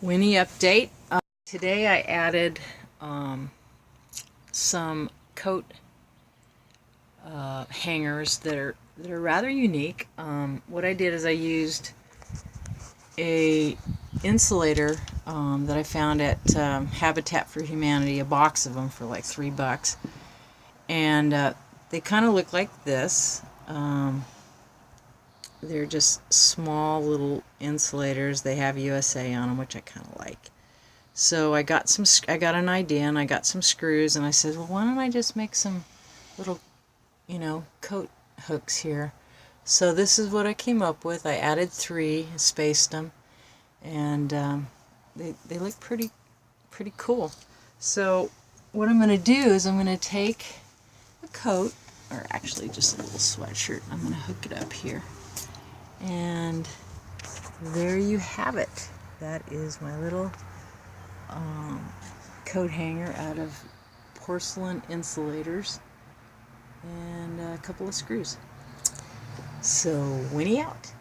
Winnie update. Today I added some coat hangers that are rather unique. What I did is I used a insulator that I found at Habitat for Humanity, a box of them for like $3, and they kind of look like this. They're just small little insulators. They have USA on them, which I kind of like. So I got an idea, and I got some screws, and I said, well, why don't I just make some little, coat hooks here. So this is what I came up with. I added 3, spaced them, and they look pretty cool. So what I'm going to do is I'm going to take a coat, or actually just a little sweatshirt. I'm going to hook it up here. And there you have it. That is my little coat hanger out of porcelain insulators and a couple of screws. So, Winnie out.